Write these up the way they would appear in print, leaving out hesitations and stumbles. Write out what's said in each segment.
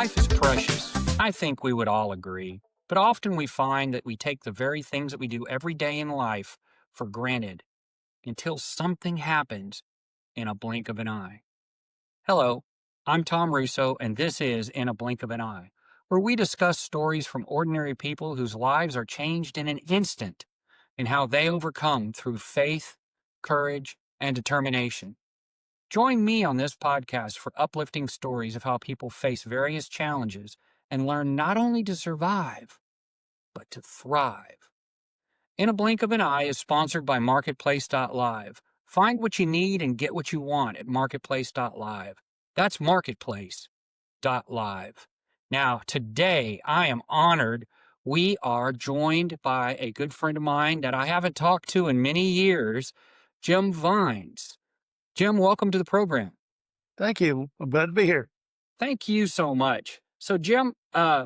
Life is precious. I think we would all agree. But often we find that we take the very things that we do every day in life for granted until something happens in a blink of an eye. Hello, I'm Tom Russo, and this is In a Blink of an Eye, where we discuss stories from ordinary people whose lives are changed in an instant and how they overcome through faith, courage, and determination. Join me on this podcast for uplifting stories of how people face various challenges and learn not only to survive, but to thrive. In a Blink of an Eye is sponsored by Marketplace.live. Find what you need and get what you want at Marketplace.live. That's Marketplace.live. Now, today I am honored. We are joined by a good friend of mine that I haven't talked to in many years, Jim Vines. Jim, welcome to the program. Thank you. I'm glad to be here. Thank you so much. So, Jim,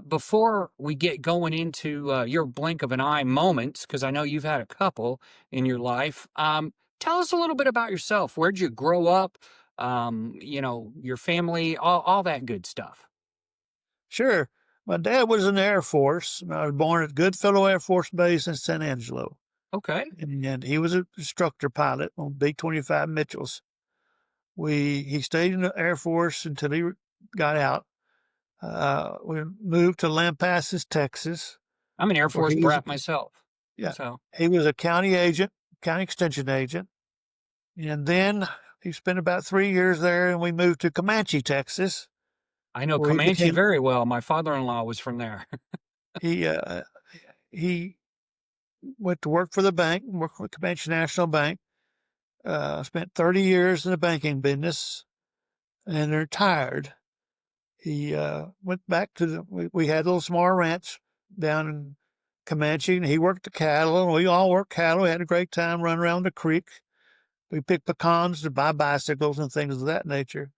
before we get going into your blink of an eye moments, because I know you've had a couple in your life, tell us a little bit about yourself. Where'd you grow up? Your family, all that good stuff. Sure. My dad was in the Air Force. I was born at Goodfellow Air Force Base in San Angelo. Okay. And he was an instructor pilot on B-25 Mitchells. He stayed in the Air Force until he got out. We moved to Lampasas, Texas. I'm an Air Force brat myself. Yeah. So he was a county extension agent. And then he spent about 3 years there, and we moved to Comanche, Texas. I know Comanche very well. My father-in-law was from there. He went to work for the bank, worked for Comanche National Bank, spent 30 years in the banking business, and retired. He went back to we had a little small ranch down in Comanche, and he worked the cattle, and we all worked cattle. We had a great time running around the creek. We picked pecans to buy bicycles and things of that nature.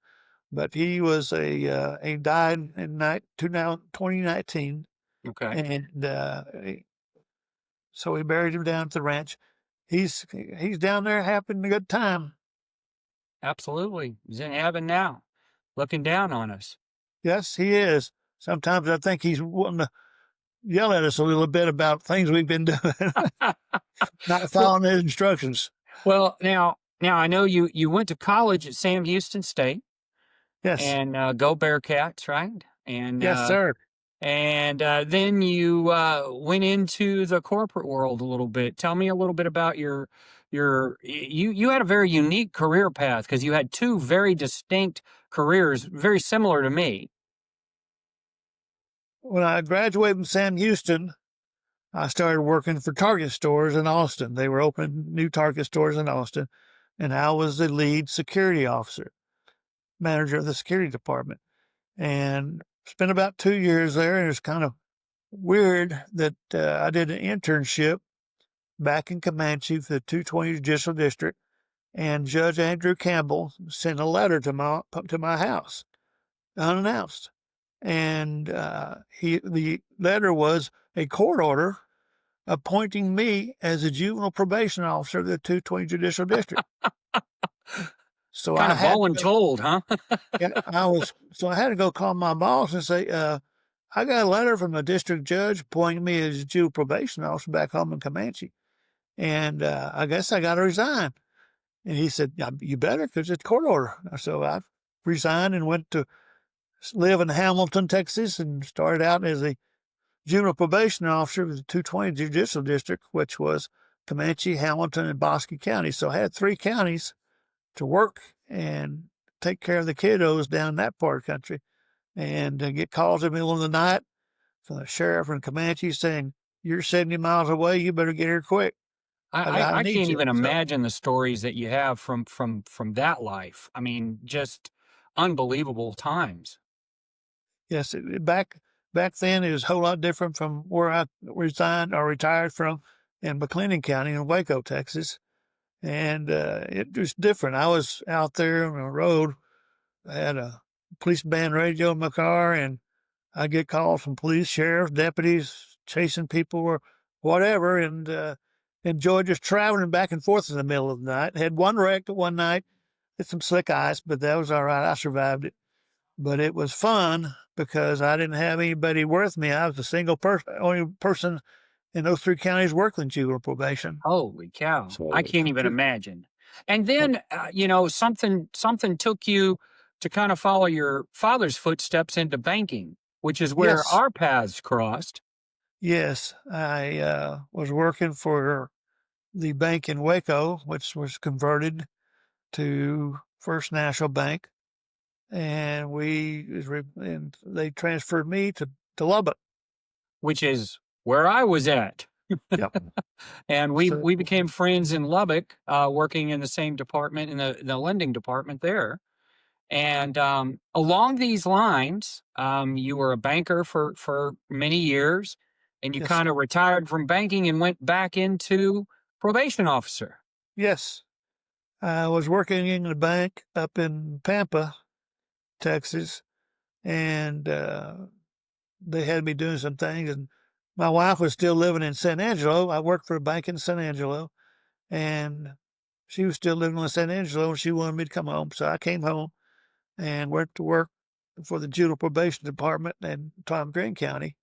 But he died in 2019. Okay. And so we buried him down at the ranch. He's down there having a good time. Absolutely. He's in heaven now, looking down on us. Yes, he is. Sometimes I think he's wanting to yell at us a little bit about things we've been doing, not following his instructions. Well, now I know you went to college at Sam Houston State. Yes. And go Bearcats, right? And yes, sir. And then you went into the corporate world a little bit. Tell me a little bit about you had a very unique career path because you had two very distinct careers, very similar to me. When I graduated from Sam Houston, I started working for Target stores in Austin. They were opening new Target stores in Austin, and I was the lead security officer, manager of the security department, and spent about 2 years there. And it was kind of weird that I did an internship back in Comanche for the 220 Judicial District, and Judge Andrew Campbell sent a letter to my house unannounced. And the letter was a court order appointing me as a juvenile probation officer of the 220 Judicial District. So kind of voluntold, huh? Yeah, I had to go call my boss and say, I got a letter from the district judge appointing me as a juvenile probation officer back home in Comanche, and I guess I got to resign. And he said, you better, because it's a court order. So I resigned and went to live in Hamilton, Texas, and started out as a juvenile probation officer of the 220 Judicial District, which was Comanche, Hamilton, and Bosque County. So I had 3 counties to work and take care of the kiddos down that part of the country, and get calls in the middle of the night from the sheriff in Comanche saying, you're 70 miles away, you better get here quick. I can't even imagine the stories that you have from that life. I mean, just unbelievable times. Yes, back then it was a whole lot different from where I resigned or retired from in McLennan County in Waco, Texas. And it was different. I was out there on the road. I had a police band radio in my car, and I get calls from police, sheriffs, deputies, chasing people or whatever, and enjoyed just traveling back and forth in the middle of the night. Had one wreck one night, hit some slick ice, but that was all right. I survived it. But it was fun because I didn't have anybody with me. I was the single person, only person in those 3 counties working juvenile probation. Holy cow. So I it was can't even complete. imagine. And Oh, then, something took you to kind of follow your father's footsteps into banking, which is where yes, our paths crossed. yes. I was working for the bank in Waco, which was converted to First National Bank, and and they transferred me to Lubbock. Which is where I was at. Yep. And we So we became friends in Lubbock, working in the same department in the lending department there. And along these lines, you were a banker for many years, and you yes, kind of retired from banking and went back into probation officer, yes. I was working in the bank up in Pampa, Texas, and they had me doing some things. And my wife was still living in San Angelo. I worked for a bank in San Angelo, and she was still living in San Angelo, and she wanted me to come home. So I came home and went to work for the juvenile probation department in Tom Green County,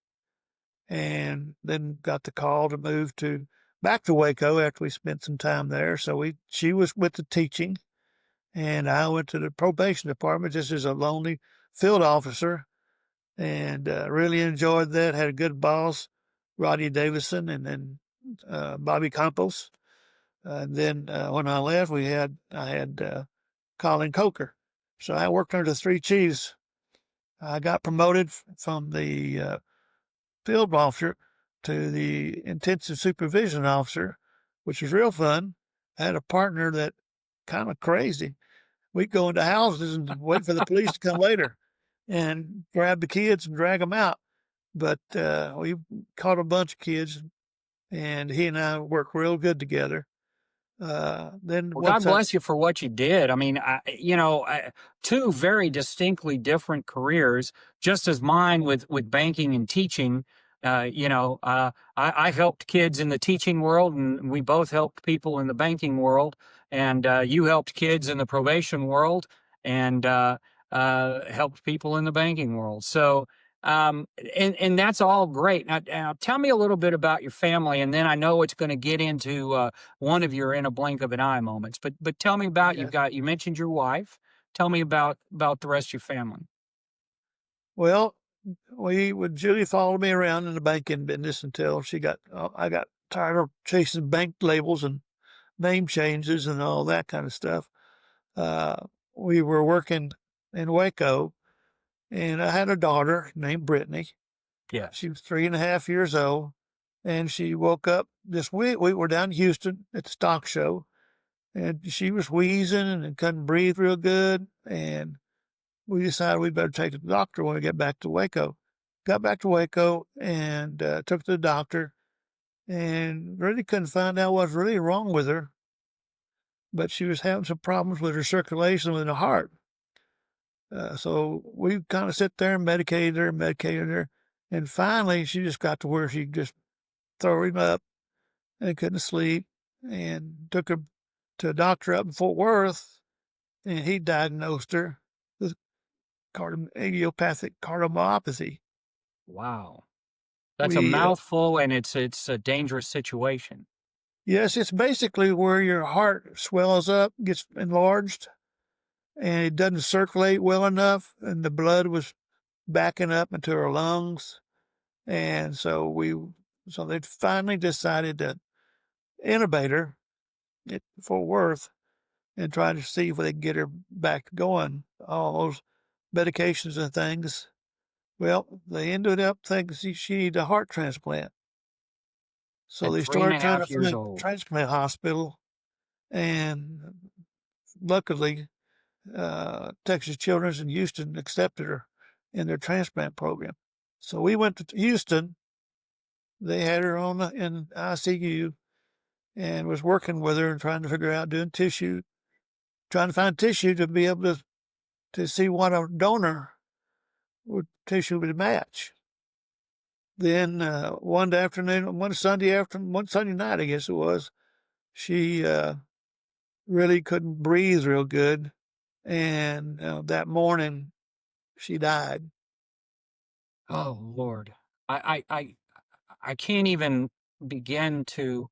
and then got the call to move to back to Waco after we spent some time there. So she was with the teaching, and I went to the probation department just as a lonely field officer, and really enjoyed that. Had a good boss, Roddy Davison, and then Bobby Campos. And then when I left, I had Colin Coker. So I worked under the 3 chiefs. I got promoted from the field officer to the intensive supervision officer, which was real fun. I had a partner that kind of crazy. We'd go into houses and wait for the police to come later and grab the kids and drag them out. But we caught a bunch of kids, and he and I worked real good together. Then Well, God once I, bless you for what you did. I mean, two very distinctly different careers, just as mine with banking and teaching. I helped kids in the teaching world, and we both helped people in the banking world. And you helped kids in the probation world, and helped people in the banking world. So, and that's all great. Now, tell me a little bit about your family, and then I know it's going to get into one of your in a blink of an eye moments. But tell me about yes. you mentioned your wife. Tell me about the rest of your family. Well, Julie followed me around in the banking business until I got tired of chasing bank labels and name changes and all that kind of stuff. Uh, we were working in Waco, and I had a daughter named Brittany. Yes. She was 3.5 years old, and she woke up this week. We were down in Houston at the stock show, and she was wheezing and couldn't breathe real good. And we decided we'd better take her to the doctor when we get back to Waco. Got back to Waco and took her to the doctor, and really couldn't find out what's really wrong with her. But she was having some problems with her circulation with her heart. So we kind of sit there and medicated her. And finally, she just got to where she just throwing up and couldn't sleep, and took her to a doctor up in Fort Worth, and he diagnosed her with idiopathic cardiomyopathy. Wow. That's a We, mouthful, and it's a dangerous situation. yes, it's basically where your heart swells up, gets enlarged, and it doesn't circulate well enough, and the blood was backing up into her lungs. And so they finally decided to intubate her at Fort Worth and try to see if they could get her back going. All those medications and things. Well, they ended up thinking she needed a heart transplant. So At they three and started a trying to half years find a old. transplant hospital, and luckily, Texas Children's in Houston accepted her in their transplant program. So we went to Houston. They had her in ICU and was working with her and trying to figure out doing tissue, trying to find tissue to be able to see what a donor would tissue would match. Then one afternoon, one Sunday night, I guess it was, she really couldn't breathe real good, and that morning she died. Oh, Lord. I can't even begin to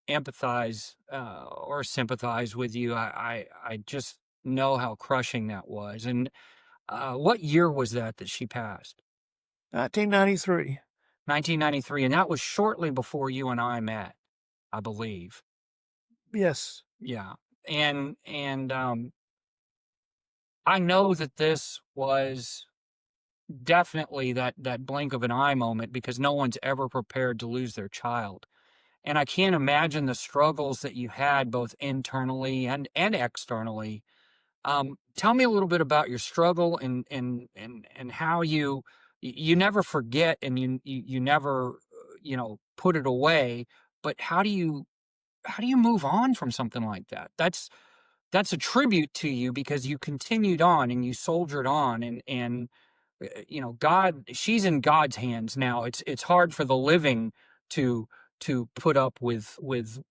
empathize, or sympathize with you. I just know how crushing that was. And, what year was that she passed? 1993. 1993, and that was shortly before you and I met, I believe. Yes. Yeah. I know that this was definitely that blink of an eye moment because no one's ever prepared to lose their child. And I can't imagine the struggles that you had both internally and externally. Tell me a little bit about your struggle and how you never forget and you never put it away. But how do you move on from something like that? That's a tribute to you because you continued on and you soldiered on God, she's in God's hands now. It's hard for the living to put up with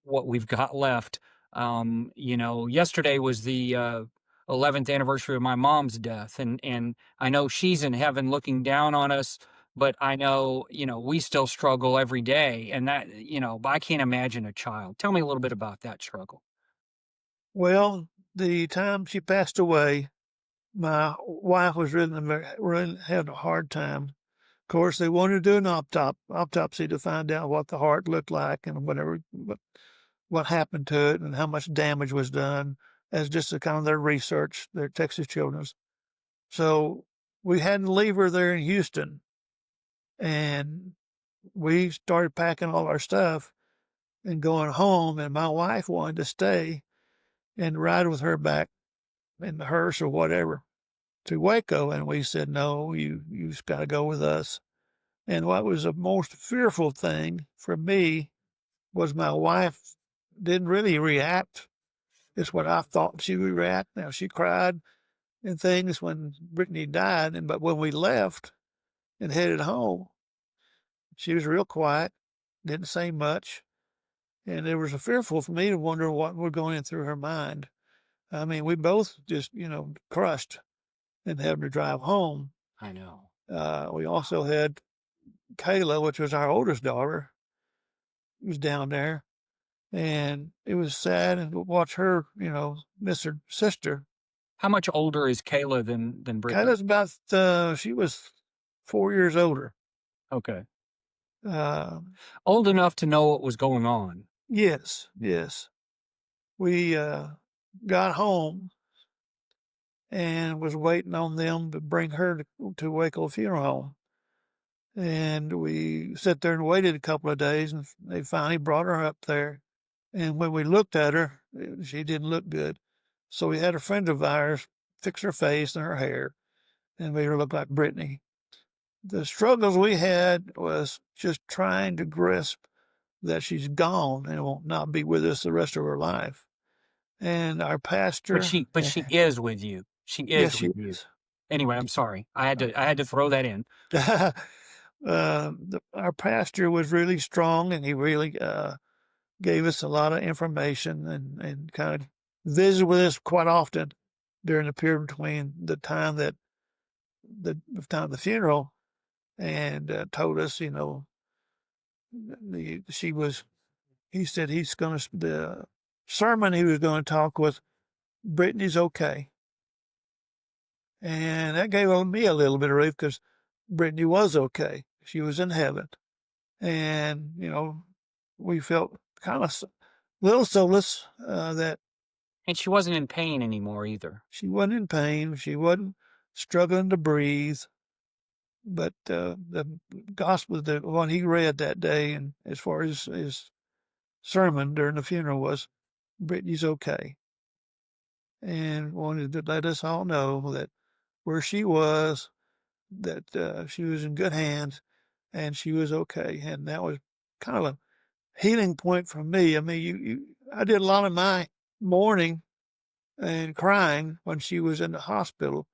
what we've got left. Yesterday was the 11th anniversary of my mom's death, and I know she's in heaven looking down on us, but I know, we still struggle every day, and that, but I can't imagine a child. Tell me a little bit about that struggle. Well, the time she passed away, my wife was really having a hard time. Of course, they wanted to do an autopsy to find out what the heart looked like and what happened to it and how much damage was done as just a kind of their research, their Texas Children's. So we had to leave her there in Houston, and we started packing all our stuff and going home. And my wife wanted to stay and ride with her back in the hearse or whatever to Waco. And we said, no, you just got to go with us. And what was the most fearful thing for me was my wife didn't really react. It's what I thought she would react. Now she cried and things when Brittany died, but when we left and headed home, she was real quiet, didn't say much, and it was a fearful for me to wonder what was going through her mind. I mean, we both just crushed and having to drive home. I know. We also had Kayla, which was our oldest daughter, was down there, and it was sad and to watch her, miss her sister. How much older is Kayla than Brittany? Kayla's about she was 4 years older. Okay. Uh, Old enough to know what was going on. yes, yes. We got home and was waiting on them to bring her to Waco Funeral Home. And we sat there and waited a couple of days, and they finally brought her up there. And when we looked at her, she didn't look good. So we had a friend of ours fix her face and her hair and made her look like Brittany. The struggles we had was just trying to grasp that she's gone and will not be with us the rest of her life. And our But pastor, she is with you. She yes, is she with you. is. Anyway, I'm sorry. I had to throw that in. Our pastor was really strong, and he really gave us a lot of information and kind of visited with us quite often during the period between the time of the funeral, and told us, she was. He said he's going to the sermon he was going to talk with Brittany's okay, and that gave me a little bit of relief because Brittany was okay. She was in heaven, and we felt kind of little solace that And she wasn't in pain anymore either. she wasn't in pain. She wasn't struggling to breathe. But the gospel, the one he read that day, and as far as his sermon during the funeral was, Brittany's okay, and wanted to let us all know that where she was, that she was in good hands, and she was okay, and that was kind of a healing point for me. I mean, I did a lot of my mourning and crying when she was in the hospital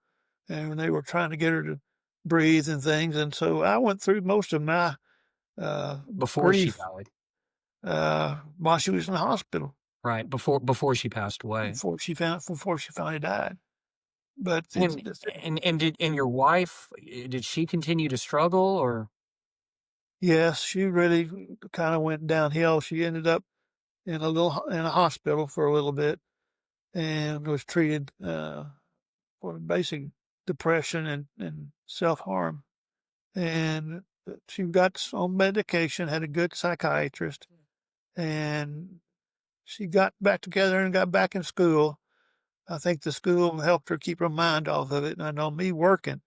and when they were trying to get her to breathe and things. And so I went through most of my uh, Before she grief died. while she was in the hospital Right. Before she passed away. before she finally died. But And did your wife, did she continue to struggle or yes, she really kind of went downhill. She ended up in a hospital for a little bit and was treated for basic depression and self harm. And she got on medication, had a good psychiatrist, and she got back together and got back in school. I think the school helped her keep her mind off of it. And I know me working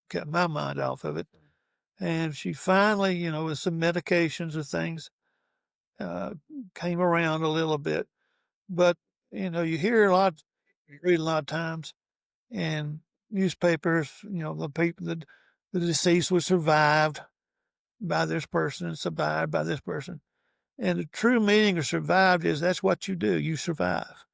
kept my mind off of it. And she finally, with some medications and things, uh, came around a little bit. But, you hear a lot, you read a lot of times in newspapers, the people that the deceased was survived by this person and survived by this person. And the true meaning of survived is that's what you do. You survive.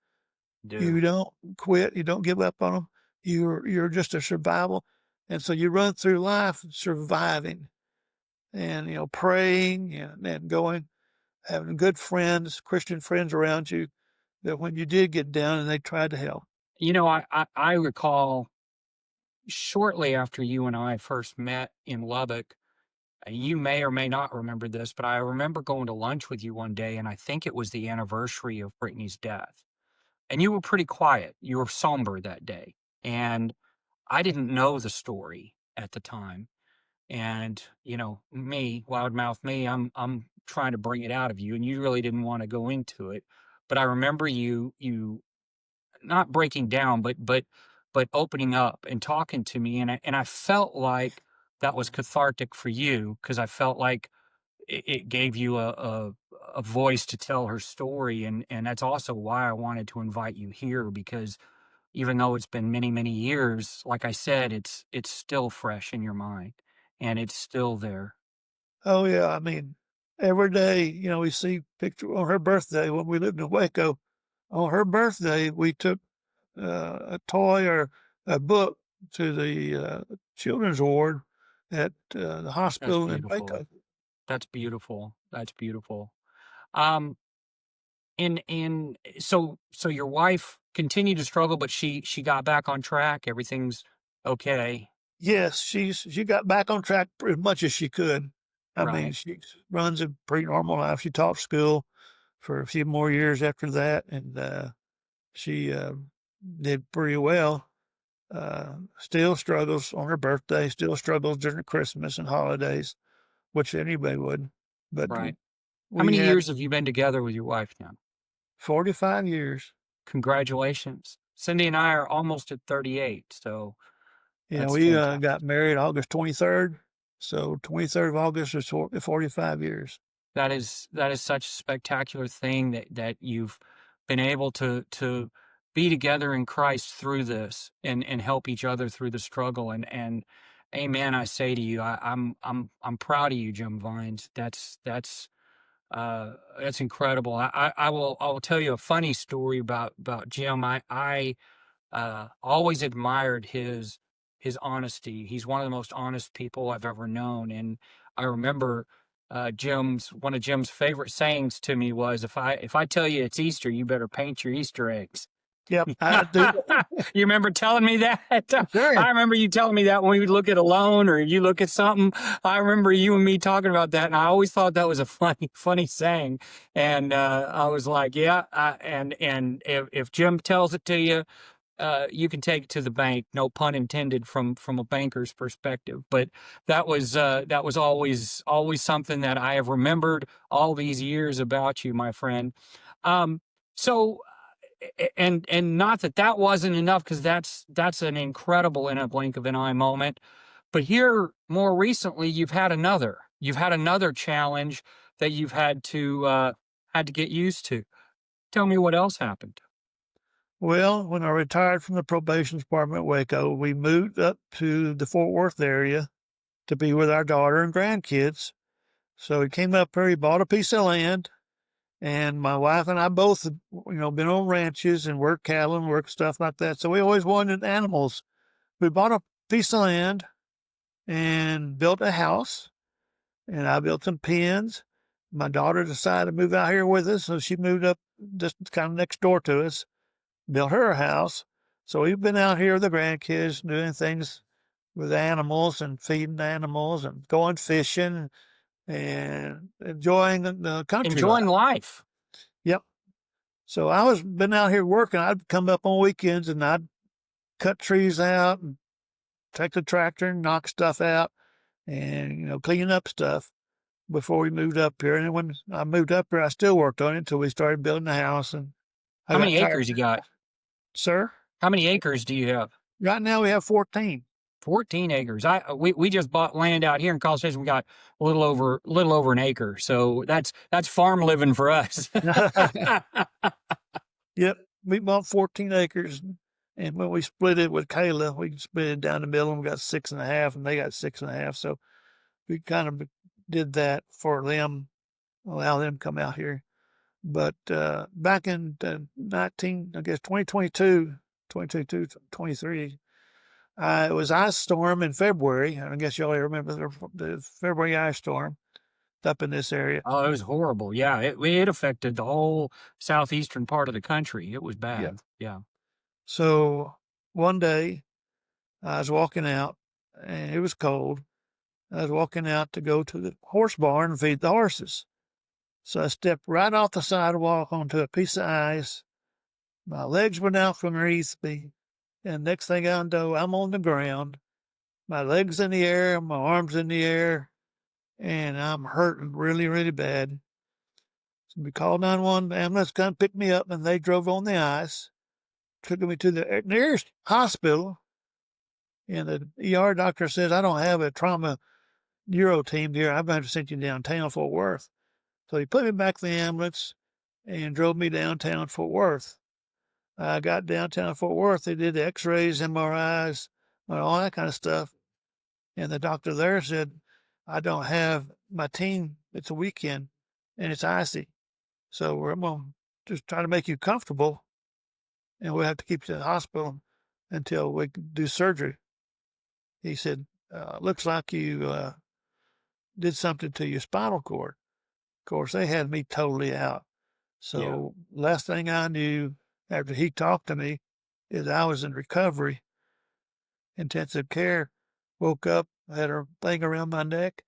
do? You don't quit. You don't give up on them. You're just a survival. And so you run through life surviving and, praying and going, having good friends, Christian friends around you that when you did get down and they tried to help. I recall shortly after you and I first met in Lubbock, you may or may not remember this, but I remember going to lunch with you one day, and I think it was the anniversary of Brittany's death. And you were pretty quiet. You were somber that day. And I didn't know the story at the time. And, me, loudmouth me, I'm trying to bring it out of you, and you really didn't want to go into it. But I remember you not breaking down, but opening up and talking to me, and I felt like that was cathartic for you because I felt like it gave you a voice to tell her story, and that's also why I wanted to invite you here because even though it's been many many years, like I said, it's still fresh in your mind, and it's still there. Oh, yeah. I mean, every day, we see picture on her birthday when we lived in Waco. On her birthday, we took a toy or a book to the children's ward at the That's hospital in beautiful. Waco. That's beautiful. That's beautiful. Um, and so your wife continued to struggle, but she got back on track. Everything's okay, Yes, she got back on track as much as she could. I mean, right? she runs a pretty normal life. She taught school for a few more years after that, and she did pretty well. Still struggles on her birthday, still struggles during Christmas and holidays, which anybody would. But Right. How we many had years have you been together with your wife now? 45 years. Congratulations. Cindy and I are almost at 38, so that's We fantastic. got married August 23rd. So 23rd of August is 45 years. That is such a spectacular thing that you've been able to be together in Christ through this and help each other through the struggle and amen I say to you. I'm proud of you, Jim Vines. That's incredible. I will tell you a funny story about Jim. I always admired his honesty. He's one of the most honest people I've ever known, and I remember Jim's one of Jim's favorite sayings to me was, "If I tell you it's Easter, you better paint your Easter eggs." Yep, I do. You remember telling me that? Sure. I remember you telling me that when we would look at a loan or you look at something. I remember you and me talking about that, and I always thought that was a funny saying. And I was like, yeah. And if Jim tells it to you, you can take it to the bank. No pun intended from a banker's perspective. But that was always something that I have remembered all these years about you, my friend. Um, so and not that that wasn't enough because that's an incredible in a blink of an eye moment. But here more recently, you've had another challenge that you've had to get used to. Tell me what else happened. Well, when I retired from the probation department at Waco, we moved up to the Fort Worth area to be with our daughter and grandkids. So we came up here, we bought a piece of land, and my wife and I both, been on ranches and worked cattle and worked stuff like that. So we always wanted animals. We bought a piece of land and built a house, and I built some pens. My daughter decided to move out here with us, so she moved up just kind of next door to us, built her a house. So we've been out here with the grandkids doing things with animals and feeding animals and going fishing and enjoying the country life. Enjoying life. Yep. So I was been out here working. I'd come up on weekends and I'd cut trees out and take the tractor and knock stuff out and, clean up stuff before we moved up here. And when I moved up here, I still worked on it until we started building the house. And I How got many tired. acres you got? Sir, How many acres do you have? right now we have 14. 14 acres. We just bought land out here in College Station. We got a little over an acre. So that's farm living for us. Yep. We bought 14 acres. And when we split it with Kayla, we split it down the middle and we got 6.5 and they got 6.5. So we kind of did that for them, allow them to come out here. But back in 2022, 22, 23, it was ice storm in February. I guess y'all remember the February ice storm up in this area. Oh, it was horrible. Yeah, it affected the whole southeastern part of the country. It was Yeah. bad. Yeah. So one day I was walking out and it was cold. I was walking out to go to the horse barn and feed the horses. So I stepped right off the sidewalk onto a piece of ice. My legs went out from underneath me. And next thing I know, I'm on the ground. My legs in the air, my arms in the air, and I'm hurting really, really bad. So we called 911, the ambulance come pick me up, and they drove on the ice, took me to the nearest hospital. And the ER doctor says, I don't have a trauma neuro team here. I'm going to send you downtown Fort Worth. So he put me back in the ambulance and drove me downtown Fort Worth. I got downtown Fort Worth. They did x-rays, MRIs, all that kind of stuff. And the doctor there said, I don't have my team. It's a weekend and it's icy. So we're going to just try to make you comfortable and we'll have to keep you in the hospital until we can do surgery. He said, looks like you did something to your spinal cord. Of course, they had me totally out. Yeah. So last thing I knew after he talked to me is I was in recovery, intensive care, woke up, had a thing around my neck,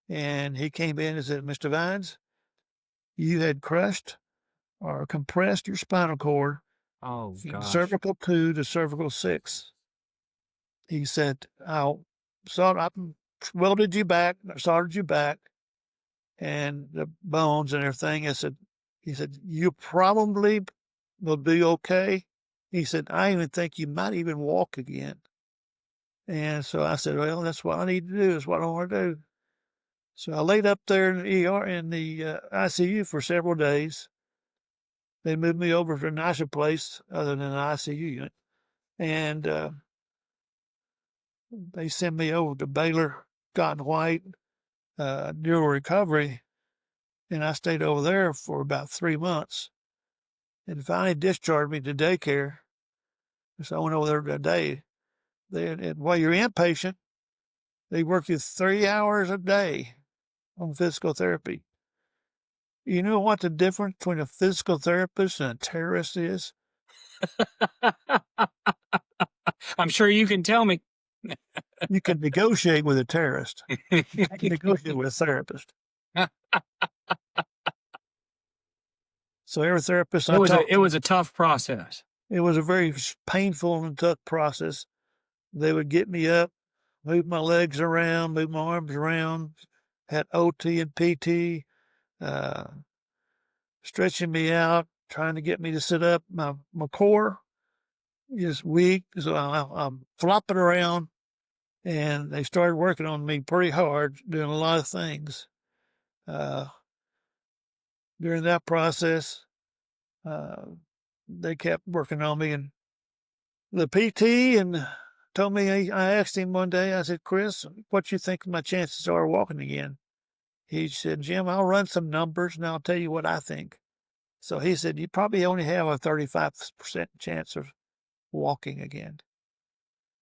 and he came in and said, Mr. Vines, you had crushed or compressed your spinal cord Oh from gosh. cervical 2 to cervical 6. He said, I welded you back, soldered you back, and the bones and everything. He said, you probably will be okay. He said, I even think you might even walk again. And so I said, well, that's what I need to do. That's what I want to do. So I laid up there in the ER in the ICU for several days. They moved me over to a nicer place other than an ICU unit. And they sent me over to Baylor Cotton White Neuro Recovery. And I stayed over there for about 3 months and finally discharged me to daycare. So I went over there today. And while you're inpatient, they work you 3 hours a day on physical therapy. You know what the difference between a physical therapist and a terrorist is? I'm sure you can tell me. You can negotiate with a terrorist. You can't negotiate with a therapist. So every therapist It I was a talked it to, was a tough process. it was a very painful and tough process. They would get me up, move my legs around, move my arms around, had OT and PT, uh, stretching me out, trying to get me to sit up. My core is weak, so I'm flopping around, and they started working on me pretty hard, doing a lot of things. Uh, During that process, uh, they kept working on me, and the PT and told me. I asked him one day. I said, "Chris, what you think my chances are walking again?" He said, "Jim, I'll run some numbers and I'll tell you what I think." So he said, "You probably only have a 35% chance of walking again."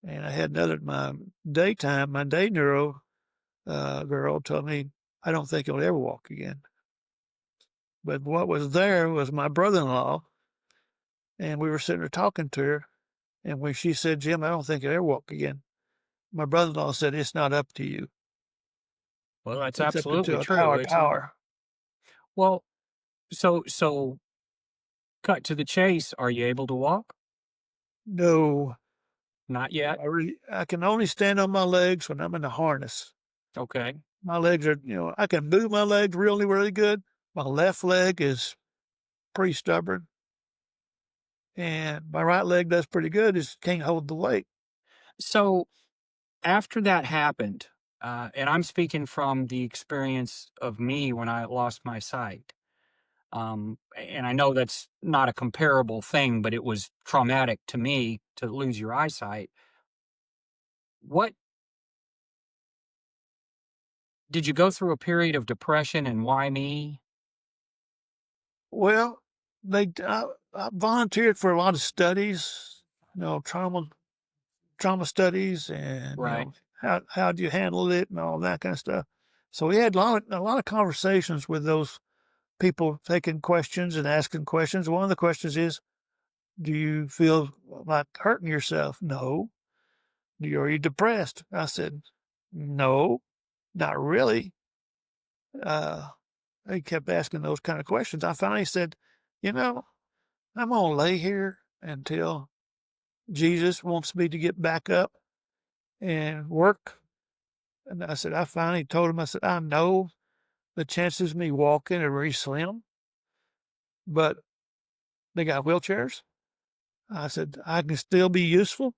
And I had my day neuro girl told me, I don't think he'll ever walk again. But what was there was my brother-in-law, and we were sitting there talking to her, And when she said, "Jim, I don't think I'll ever walk again," my brother-in-law said, "It's not up to you. Well, that's It's up absolutely to a true. higher It's not. power." Well, so cut to the chase. Are you able to walk? No, Not yet. I can only stand on my legs when I'm in a harness. Okay. My legs are, I can move my legs really, really good. My left leg is pretty stubborn, and my right leg does pretty good. Just can't hold the weight. So after that happened, and I'm speaking from the experience of me when I lost my sight. And I know that's not a comparable thing, but it was traumatic to me to lose your eyesight. What did you go through a period of depression and why me? Well, I volunteered for a lot of studies, trauma studies, and Right. how do you handle it and all that kind of stuff. So we had a lot of conversations with those people, taking questions and asking questions. One of the questions is, "Do you feel like hurting yourself?" "No." Are you depressed?" I said, "No, not really." Uh, they kept asking those kind of questions. I finally said, "You know, I'm gonna lay here until Jesus wants me to get back up and work." And I finally told him, I said, "I know the chances of me walking are very slim, but they got wheelchairs." I said, "I can still be useful.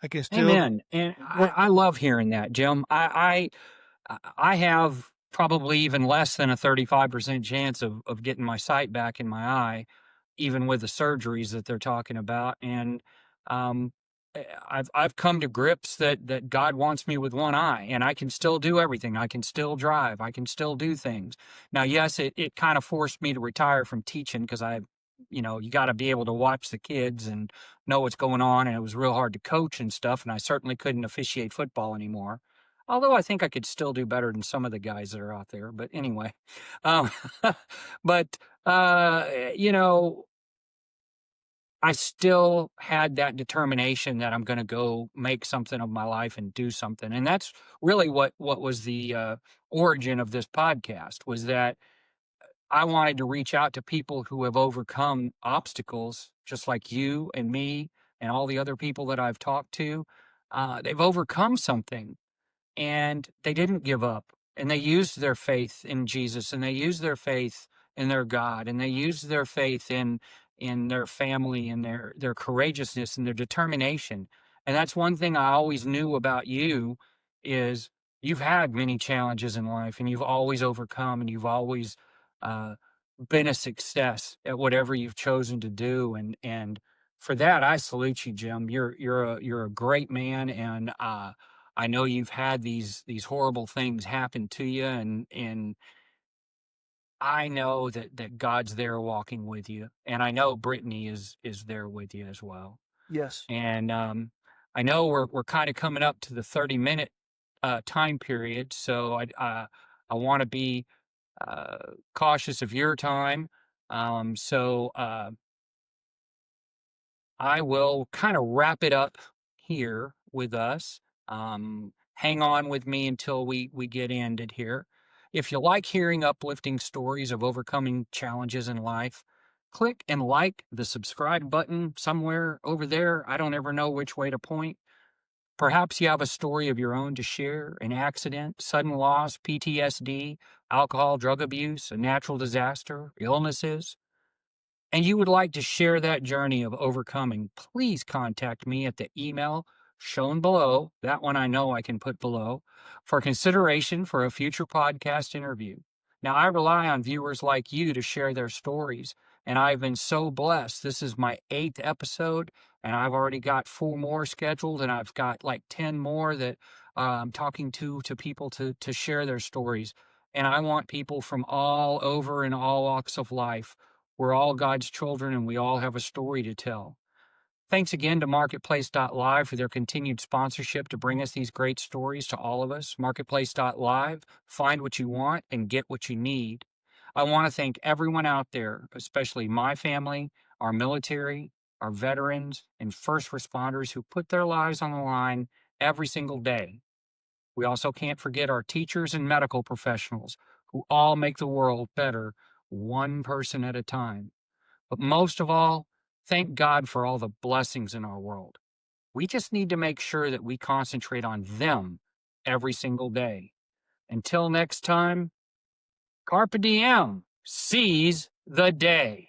I can still Amen. And work." I love hearing that, Jim. I have probably even less than a 35% chance of getting my sight back in my eye, even with the surgeries that they're talking about. And um, I've come to grips that God wants me with one eye, and I can still do everything. I can still drive. I can still do things. Now, yes, it kind of forced me to retire from teaching because you got to be able to watch the kids and know what's going on, and it was real hard to coach and stuff. And I certainly couldn't officiate football anymore. Although I think I could still do better than some of the guys that are out there. But anyway, um, but you know, I still had that determination that I'm gonna go make something of my life and do something, and that's really what was the, origin of this podcast, was that I wanted to reach out to people who have overcome obstacles just like you and me and all the other people that I've talked to. They've overcome something, and they didn't give up, and they used their faith in Jesus, and they used their faith in their God, and they used their faith in their family and their courageousness and their determination. And that's one thing I always knew about you is you've had many challenges in life, and you've always overcome, and you've always uh, been a success at whatever you've chosen to do. And for that, I salute you, Jim. You're a great man, and I know you've had these horrible things happen to you, and I know that God's there walking with you, and I know Brittany is there with you as well. Yes. And I know we're kind of coming up to the 30-minute time period, so I want to be cautious of your time. So I will kind of wrap it up here with us. Hang on with me until we get ended here. If you like hearing uplifting stories of overcoming challenges in life, click and like the subscribe button somewhere over there. I don't ever know which way to point. Perhaps you have a story of your own to share, an accident, sudden loss, PTSD, alcohol, drug abuse, a natural disaster, illnesses, and you would like to share that journey of overcoming, please contact me at the email shown below. That one I know I can put below for consideration for a future podcast interview. Now, I rely on viewers like you to share their stories, and I've been so blessed. This is my 8th episode, and I've already got 4 more scheduled, and I've got like 10 more that I'm talking to people to share their stories. And I want people from all over in all walks of life. We're all God's children, and we all have a story to tell. Thanks again to Marketplace.live for their continued sponsorship to bring us these great stories to all of us. Marketplace.live, find what you want and get what you need. I want to thank everyone out there, especially my family, our military, our veterans and first responders who put their lives on the line every single day. We also can't forget our teachers and medical professionals who all make the world better one person at a time. But most of all, thank God for all the blessings in our world. We just need to make sure that we concentrate on them every single day. Until next time, Carpe Diem, seize the day.